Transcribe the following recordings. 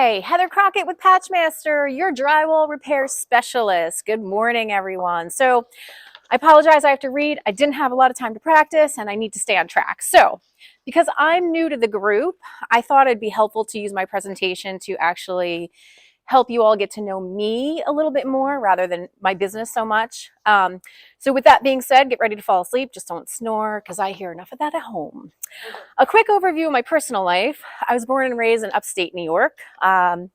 Hi, Heather Crockett with Patchmaster, your drywall repair specialist. Good morning, everyone. So I apologize, I have to read. I didn't have a lot of time to practice and I need to stay on track. So because I'm new to the group, I thought it'd be helpful to use my presentation to actually help you all get to know me a little bit more rather than my business so much. So with that being said, get ready to fall asleep. Just don't snore because I hear enough of that at home. A quick overview of my personal life. I was born and raised in upstate New York. I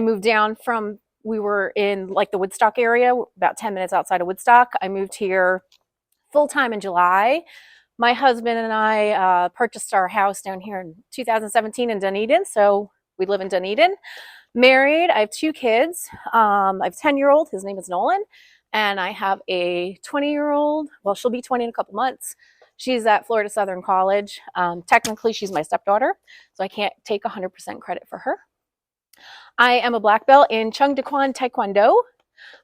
moved down from, we were in like the Woodstock area, about 10 minutes outside of Woodstock. I moved here full-time in July. My husband and I purchased our house down here in 2017 in Dunedin, so we live in Dunedin. Married, I have two kids. I have a 10-year-old, his name is Nolan, and I have a 20-year-old, well, she'll be 20 in a couple months. She's at Florida Southern College. Technically, she's my stepdaughter, so I can't take 100% credit for her. I am a black belt in Chung Taekwondo Taekwondo.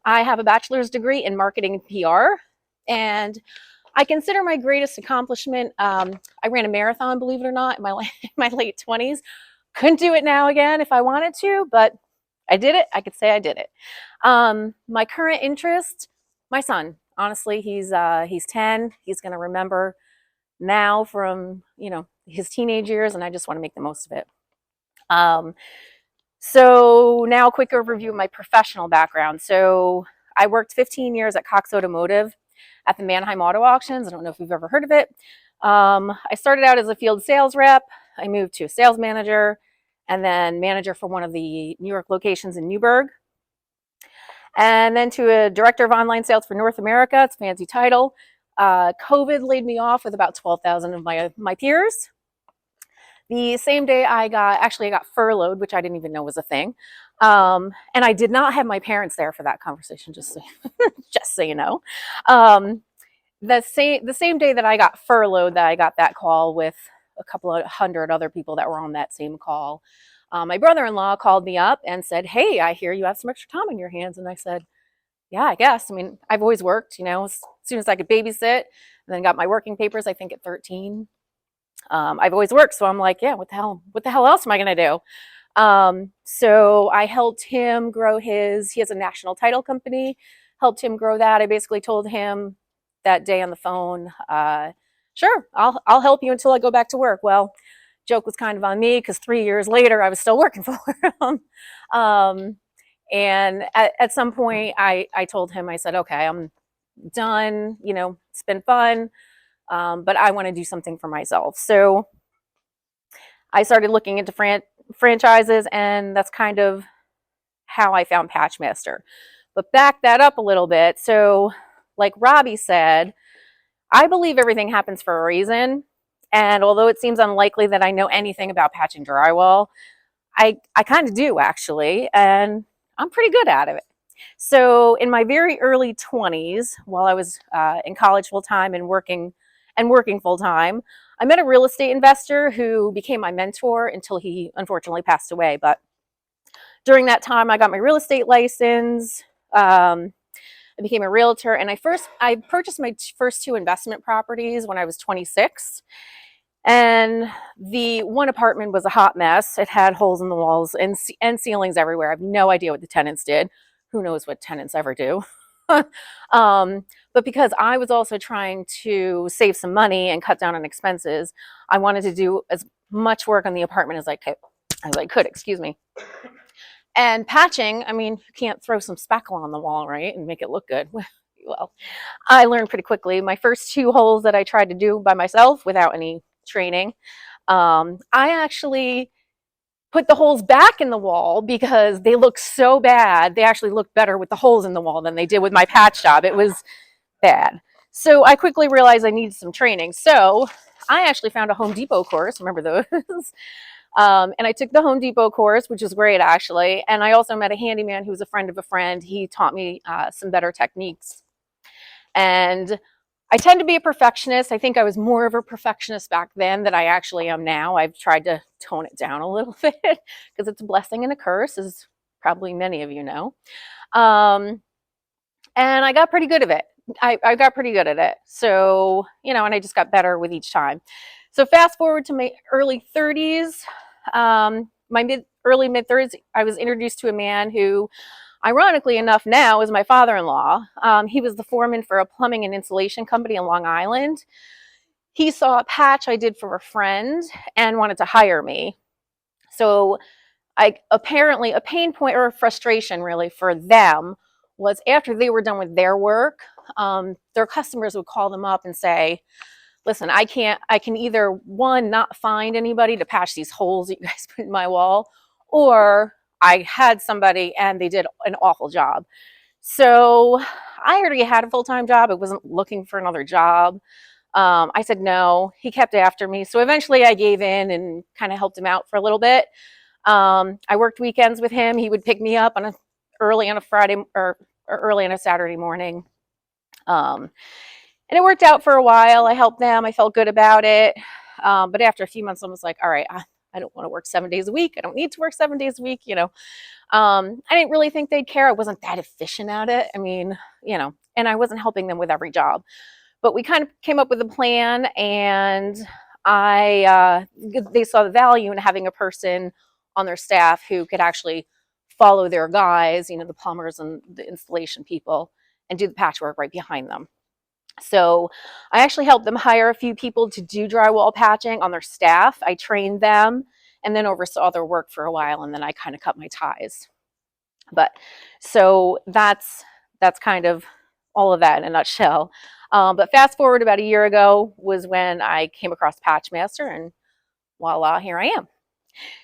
I have a bachelor's degree in marketing and PR, and I consider my greatest accomplishment, I ran a marathon, believe it or not, in my late 20s. Couldn't do it now again if I wanted to, but I did it. I could say I did it. My current interest, my son. Honestly, he's 10. He's going to remember now from, his teenage years, and I just want to make the most of it. So now a quick overview of my professional background. So I worked 15 years at Cox Automotive at the Mannheim Auto Auctions. I don't know if you've ever heard of it. I started out as a field sales rep. I moved to a sales manager and then manager for one of the New York locations in Newburgh. And then to a director of online sales for North America. It's a fancy title. COVID laid me off with about 12,000 of my peers. The same day I got furloughed, which I didn't even know was a thing. And I did not have my parents there for that conversation, just so you know. The same day that I got furloughed, that I got that call with a couple of hundred other people that were on that same call. My brother-in-law called me up and said, "Hey, I hear you have some extra time on your hands." And I said, "Yeah, I guess. I mean, I've always worked, as soon as I could babysit, and then got my working papers, I think at 13. I've always worked, so I'm like, yeah, what the hell else am I gonna do?" So I helped him grow he has a national title company, helped him grow that. I basically told him that day on the phone, sure, I'll help you until I go back to work. Well, joke was kind of on me because 3 years later I was still working for him. And at some point I told him, I said, okay, I'm done, it's been fun, but I want to do something for myself. So I started looking into franchises, and that's kind of how I found Patchmaster. But back that up a little bit. So like Robbie said, I believe everything happens for a reason. And although it seems unlikely that I know anything about patching drywall, I kind of do actually, and I'm pretty good at it. So in my very early 20s, while I was in college full-time and working full-time, I met a real estate investor who became my mentor until he unfortunately passed away. But during that time, I got my real estate license. I became a realtor, and I purchased my first two investment properties when I was 26. And the one apartment was a hot mess. It had holes in the walls and ceilings everywhere. I have no idea what the tenants did. Who knows what tenants ever do? But because I was also trying to save some money and cut down on expenses, I wanted to do as much work on the apartment as I could, excuse me. And patching, I mean, you can't throw some spackle on the wall, right, and make it look good. Well, I learned pretty quickly. My first two holes that I tried to do by myself without any training, I actually put the holes back in the wall because they look so bad. They actually look better with the holes in the wall than they did with my patch job. It was bad. So I quickly realized I needed some training. So I actually found a Home Depot course. Remember those? And I took the Home Depot course, which was great actually. And I also met a handyman who was a friend of a friend. He taught me some better techniques. And I tend to be a perfectionist. I think I was more of a perfectionist back then than I actually am now. I've tried to tone it down a little bit because it's a blessing and a curse, as probably many of you know. And I got pretty good at it. I got pretty good at it. So, and I just got better with each time. So fast forward to my early 30s. early mid-30s, I was introduced to a man who, ironically enough, now is my father-in-law. He was the foreman for a plumbing and insulation company in Long Island. He saw a patch I did for a friend and wanted to hire me. So apparently a pain point or a frustration really for them was after they were done with their work, their customers would call them up and say, listen, I can either, one, not find anybody to patch these holes that you guys put in my wall, or I had somebody and they did an awful job. So I already had a full-time job. I wasn't looking for another job. I said no. He kept after me. So eventually I gave in and kind of helped him out for a little bit. I worked weekends with him. He would pick me up early on a Friday or early on a Saturday morning. And it worked out for a while. I helped them. I felt good about it. But after a few months, I was like, all right, I don't want to work 7 days a week. I don't need to work 7 days a week. I didn't really think they'd care. I wasn't that efficient at it. I mean, and I wasn't helping them with every job. But we kind of came up with a plan, and they saw the value in having a person on their staff who could actually follow their guys, the plumbers and the installation people, and do the patchwork right behind them. So I actually helped them hire a few people to do drywall patching on their staff. I trained them and then oversaw their work for a while, and then I kind of cut my ties. But so that's kind of all of that in a nutshell. But fast forward about a year ago was when I came across Patchmaster, and voila, here I am.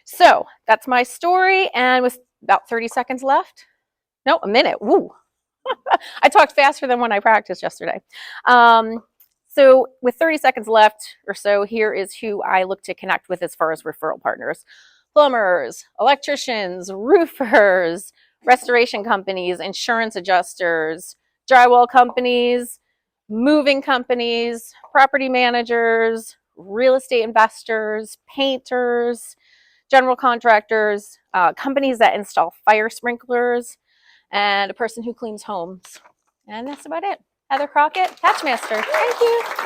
So that's my story, and with about 30 seconds left, no, a minute, woo. I talked faster than when I practiced yesterday. So with 30 seconds left or so, here is who I look to connect with as far as referral partners. Plumbers, electricians, roofers, restoration companies, insurance adjusters, drywall companies, moving companies, property managers, real estate investors, painters, general contractors, companies that install fire sprinklers, and a person who cleans homes. And that's about it. Heather Crockett, Patchmaster. Thank you.